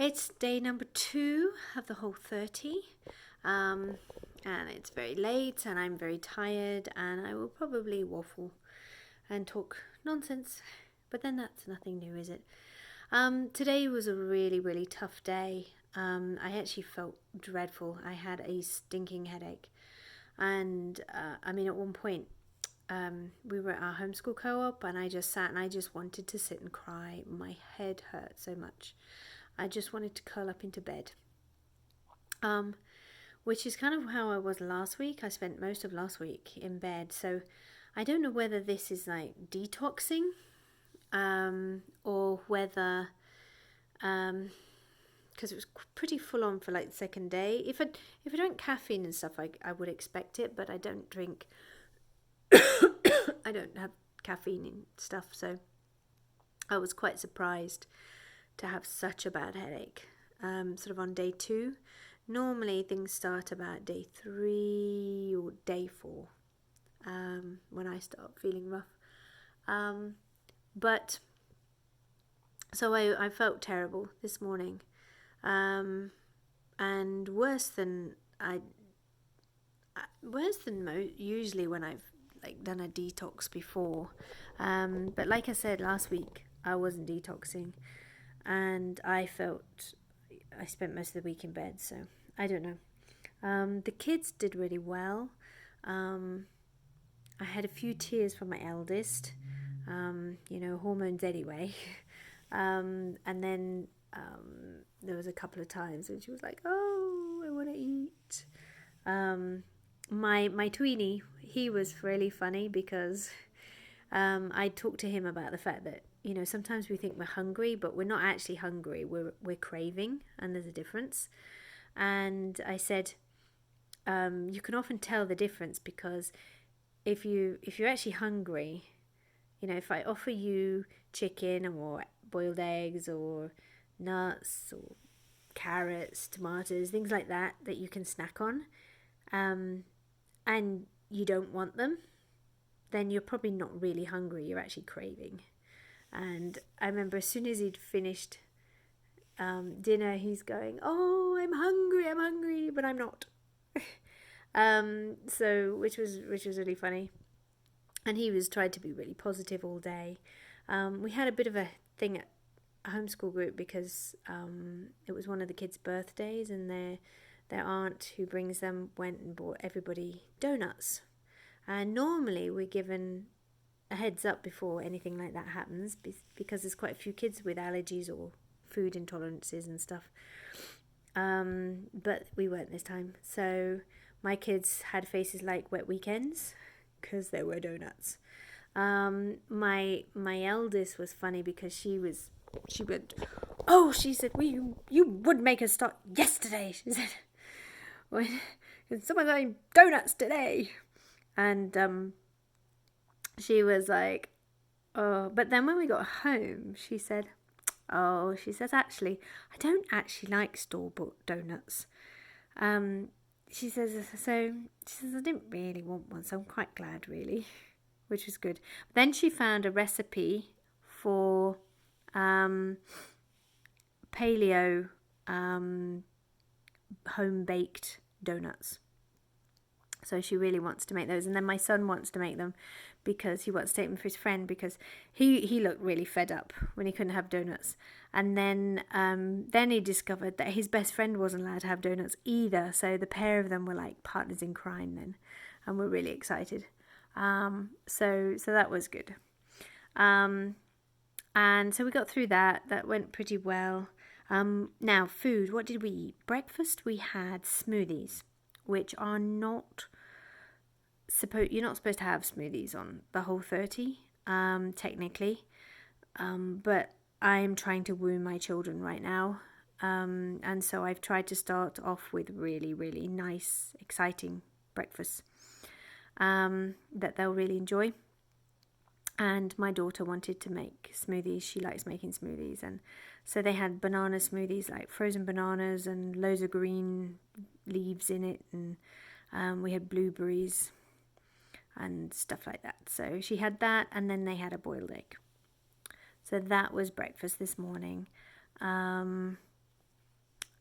It's day number 2 of the whole 30, and it's very late, and I'm very tired, and I will probably waffle and talk nonsense, but then that's nothing new, is it? Today was a really, really tough day. I actually felt dreadful. I had a stinking headache, and at one point, we were at our homeschool co-op, and I just sat and I just wanted to sit and cry. My head hurt so much. I just wanted to curl up into bed. Which is kind of how I was last week. I spent most of last week in bed, so I don't know whether this is like detoxing, or whether, because it was pretty full on for like the second day. If I drank caffeine and stuff, I would expect it, but I don't drink. I don't have caffeine and stuff, so I was quite surprised to have such a bad headache. Sort of on day 2. Normally things start about day 3 or day 4, when I start feeling rough. But so I felt terrible this morning, and worse than usually when I've like done a detox before. But like I said last week, I wasn't detoxing, and I spent most of the week in bed, so I don't know. The kids did really well. I had a few tears from my eldest, hormones anyway. And then there was a couple of times when she was like, "Oh, I want to eat." My tweenie, he was really funny because I talked to him about the fact that sometimes we think we're hungry, but we're not actually hungry. We're craving, and there's a difference. And I said, you can often tell the difference because if you're actually hungry, if I offer you chicken or boiled eggs or nuts or carrots, tomatoes, things like that you can snack on, and you don't want them, then you're probably not really hungry. You're actually craving. And I remember as soon as he'd finished dinner, he's going, "Oh, I'm hungry, but I'm not." So which was really funny. And he was tried to be really positive all day. We had a bit of a thing at a homeschool group because it was one of the kids' birthdays, and their aunt who brings them went and bought everybody donuts. And normally we're given a heads up before anything like that happens because there's quite a few kids with allergies or food intolerances and stuff. But we weren't this time. So my kids had faces like wet weekends because there were donuts. My eldest was funny because she went, "Oh," she said, you would make us start yesterday." She said, "When someone got donuts today," and she was like, "Oh," but then when we got home, she said, "Oh," she says, "actually, I don't actually like store-bought donuts." She says, "I didn't really want one, so I'm quite glad, really," which was good. Then she found a recipe for paleo home-baked donuts. So she really wants to make those. And then my son wants to make them because he wants to take them for his friend because he looked really fed up when he couldn't have donuts. And then he discovered that his best friend wasn't allowed to have donuts either. So the pair of them were like partners in crime then, and we're really excited. So that was good. And so we got through that. That went pretty well. Now, food. What did we eat? Breakfast, we had smoothies, which are not you're not supposed to have smoothies on the whole 30, technically. But I'm trying to woo my children right now. And so I've tried to start off with really, really nice, exciting breakfasts that they'll really enjoy. And my daughter wanted to make smoothies. She likes making smoothies. And so they had banana smoothies, like frozen bananas and loads of green leaves in it. And we had blueberries and stuff like that. So she had that, and then they had a boiled egg. So that was breakfast this morning.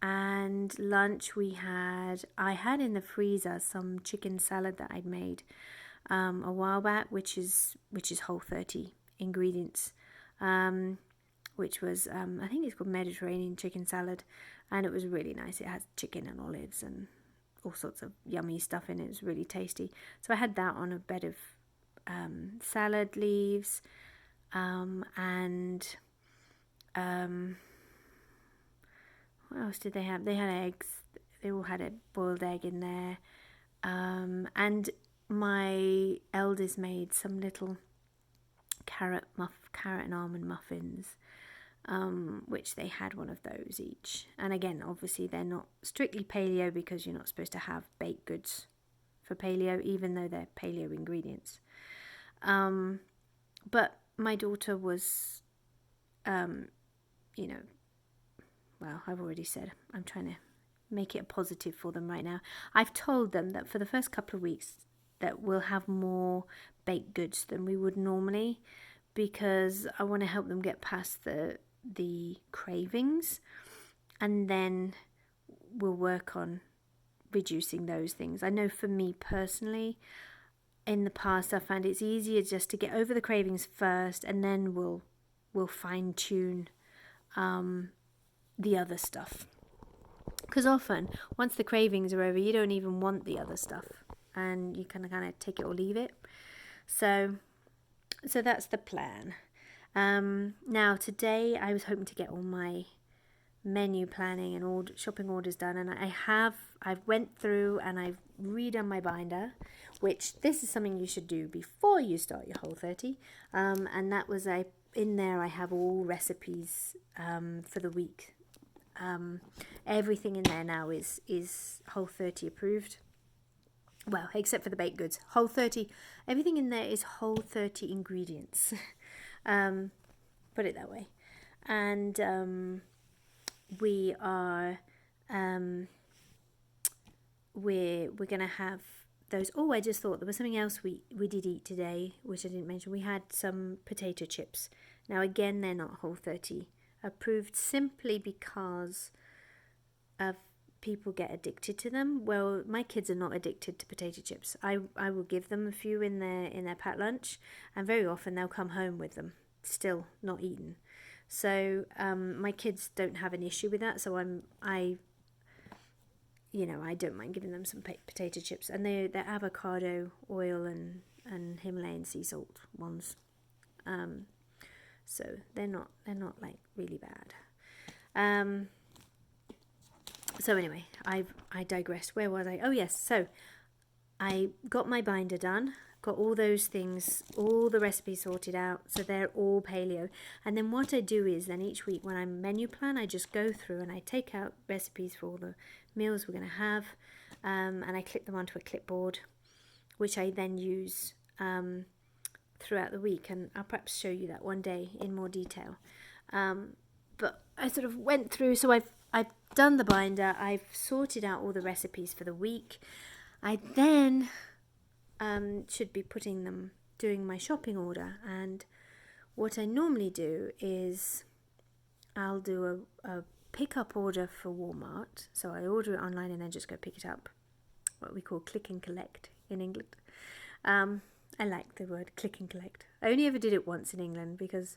And lunch I had in the freezer some chicken salad that I'd made a while back, which is Whole30 ingredients, which was I think it's called Mediterranean chicken salad, and it was really nice. It has chicken and olives and all sorts of yummy stuff in it. It was really tasty. So I had that on a bed of salad leaves, and what else did they have? They had eggs. They all had a boiled egg in there, and my eldest made some little carrot and almond muffins, which they had one of those each. And again, obviously they're not strictly paleo because you're not supposed to have baked goods for paleo, even though they're paleo ingredients. But my daughter was, well, I've already said I'm trying to make it a positive for them right now. I've told them that for the first couple of weeks that we'll have more baked goods than we would normally, because I want to help them get past the cravings, and then we'll work on reducing those things. I know for me personally, in the past I found it's easier just to get over the cravings first, and then we'll fine tune the other stuff. Because often, once the cravings are over, you don't even want the other stuff, and you kind of take it or leave it. So that's the plan. Now today, I was hoping to get all my menu planning and shopping orders done, and I've went through and I've redone my binder, which this is something you should do before you start your Whole30. And that was in there I have all recipes for the week. Everything in there now is Whole30 approved. Well, except for the baked goods. Whole30, everything in there is Whole30 ingredients. Put it that way. And we are we're gonna have those. Oh, I just thought there was something else we did eat today, which I didn't mention. We had some potato chips. Now again, they're not Whole30 approved, simply because of people get addicted to them. Well, my kids are not addicted to potato chips. I will give them a few in their packed lunch, and very often they'll come home with them still not eaten. So my kids don't have an issue with that. So I don't mind giving them some potato chips, and they're avocado oil and Himalayan sea salt ones. So they're not like really bad. So anyway, I digressed. Where was I? Oh yes, so I got my binder done, got all those things, all the recipes sorted out, so they're all paleo. And then what I do is then each week when I menu plan, I just go through and I take out recipes for all the meals we're going to have, and I clip them onto a clipboard, which I then use throughout the week, and I'll perhaps show you that one day in more detail. But I sort of went through, so I've done the binder, I've sorted out all the recipes for the week. I then should be doing my shopping order, and what I normally do is I'll do a pick-up order for Walmart. So I order it online and then just go pick it up, what we call click and collect in England. I like the word click and collect. I only ever did it once in England because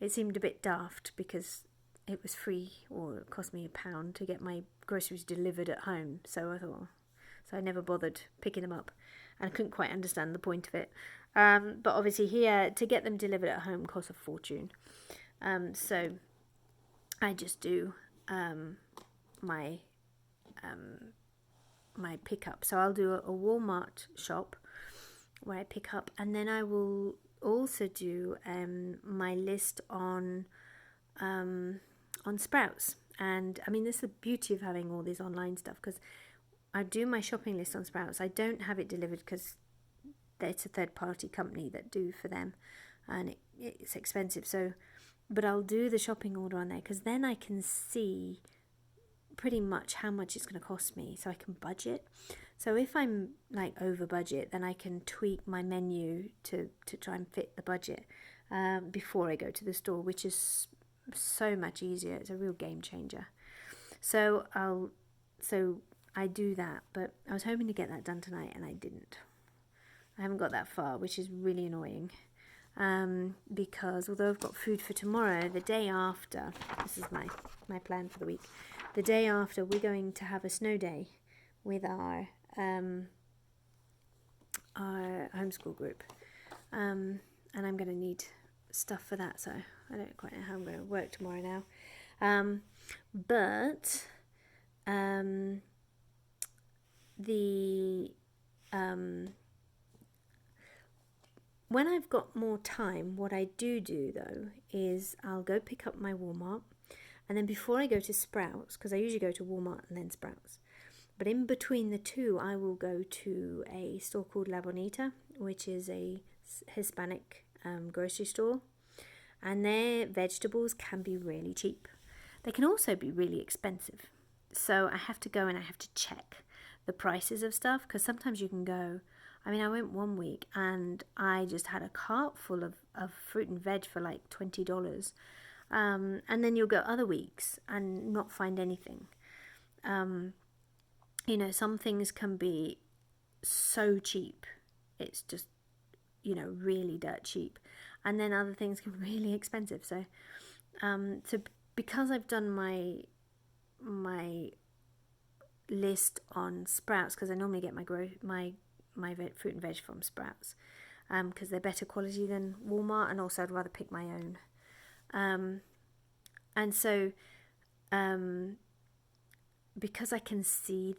it seemed a bit daft, because it was free, or it cost me £1 to get my groceries delivered at home. So I never bothered picking them up, and I couldn't quite understand the point of it. But obviously here, to get them delivered at home costs a fortune. So I just do my pickup. So I'll do a Walmart shop where I pick up, and then I will also do my list on Sprouts. And I mean, this is the beauty of having all this online stuff, because I do my shopping list on Sprouts. I don't have it delivered because it's a third-party company that do for them, and it's expensive. So, but I'll do the shopping order on there, because then I can see pretty much how much it's going to cost me, so I can budget. So if I'm like over budget, then I can tweak my menu to try and fit the budget before I go to the store, which is so much easier. It's a real game changer. So I do that, but I was hoping to get that done tonight and I didn't. I haven't got that far, which is really annoying. Because although I've got food for tomorrow, the day after, this is my plan for the week, the day after we're going to have a snow day with our homeschool group. And I'm going to need stuff for that, so I don't quite know how I'm going to work tomorrow now. But when I've got more time, what I do though is I'll go pick up my Walmart, and then before I go to Sprouts, because I usually go to Walmart and then Sprouts, but in between the two I will go to a store called La Bonita, which is a Hispanic grocery store, and their vegetables can be really cheap. They can also be really expensive, so I have to go and I have to check the prices of stuff, because sometimes you can go, I mean, I went one week and I just had a cart full of fruit and veg for like $20. And then you'll go other weeks and not find anything. Some things can be so cheap. It's just, really dirt cheap. And then other things can be really expensive. So because I've done my list on Sprouts, because I normally get my fruit and veg from Sprouts, because they're better quality than Walmart, and also I'd rather pick my own. And so, because I can see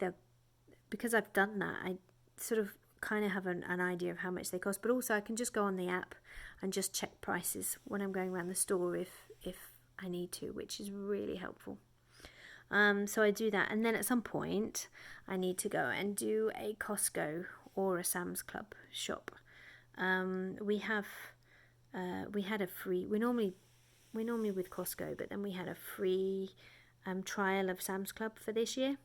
because I've done that, I sort of kind of have an idea of how much they cost, but also I can just go on the app and just check prices when I'm going around the store if I need to, which is really helpful. So I do that, and then at some point I need to go and do a Costco or a Sam's Club shop. We had a free. We're normally with Costco, but then we had a free trial of Sam's Club for this year,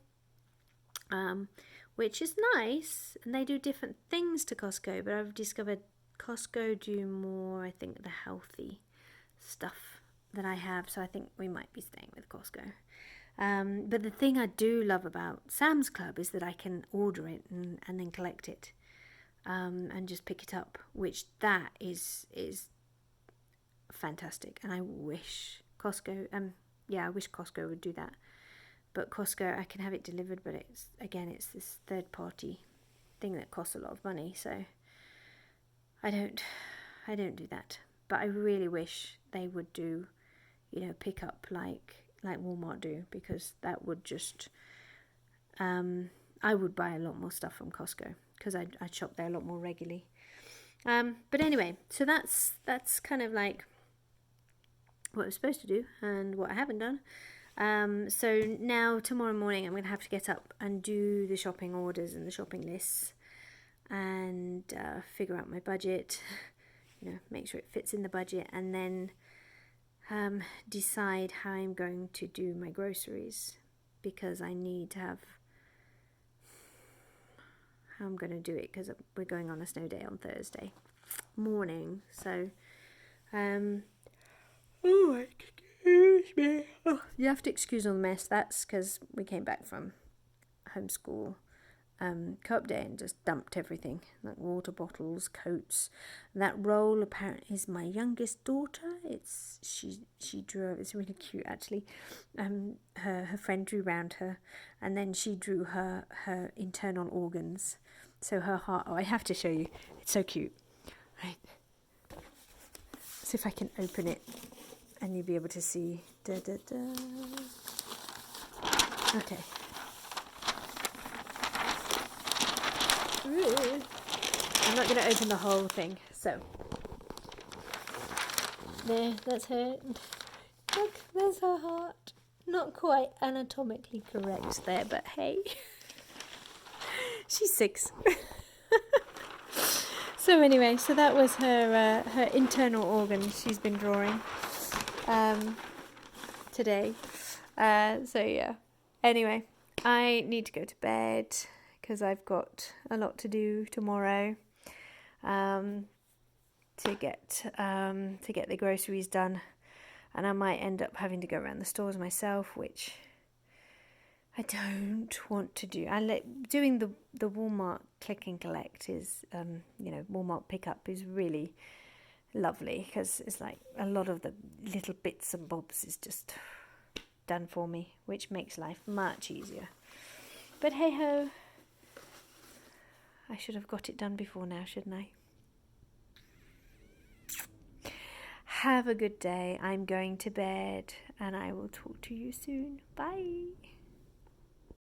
which is nice, and they do different things to Costco. But I've discovered Costco do more, I think, the healthy stuff than I have. So I think we might be staying with Costco. But the thing I do love about Sam's Club is that I can order it and then collect it, and just pick it up, which that is fantastic. And I wish Costco, I wish Costco would do that. But Costco, I can have it delivered, but it's this third party thing that costs a lot of money, so I don't do that. But I really wish they would do, pick up like Walmart do, because that would just, I would buy a lot more stuff from Costco, because I shop there a lot more regularly. But anyway, so that's kind of like what I was supposed to do and what I haven't done. So now tomorrow morning I'm going to have to get up and do the shopping orders and the shopping lists, and figure out my budget, make sure it fits in the budget, and then decide how I'm going to do my groceries, because I need to have how I'm going to do it, because we're going on a snow day on Thursday morning. So excuse me. Oh, you have to excuse all the mess. That's because we came back from homeschool co-op day and just dumped everything, like water bottles, coats. That roll apparently is my youngest daughter. She drew it. It's really cute actually. Her friend drew around her, and then she drew her internal organs. So her heart. Oh, I have to show you. It's so cute. Right. See if I can open it, and you'll be able to see. Da, da, da. Okay. I'm not going to open the whole thing. So, there, that's her. Look, there's her heart. Not quite anatomically correct there, but hey. She's 6. So anyway, so that was her internal organs she's been drawing today. So yeah. Anyway, I need to go to bed, because I've got a lot to do tomorrow, to get the groceries done, and I might end up having to go around the stores myself, which I don't want to do. I like doing the Walmart click and collect is, Walmart pickup is really lovely because it's like a lot of the little bits and bobs is just done for me, which makes life much easier. But hey ho, I should have got it done before now, shouldn't I? Have a good day. I'm going to bed and I will talk to you soon. Bye.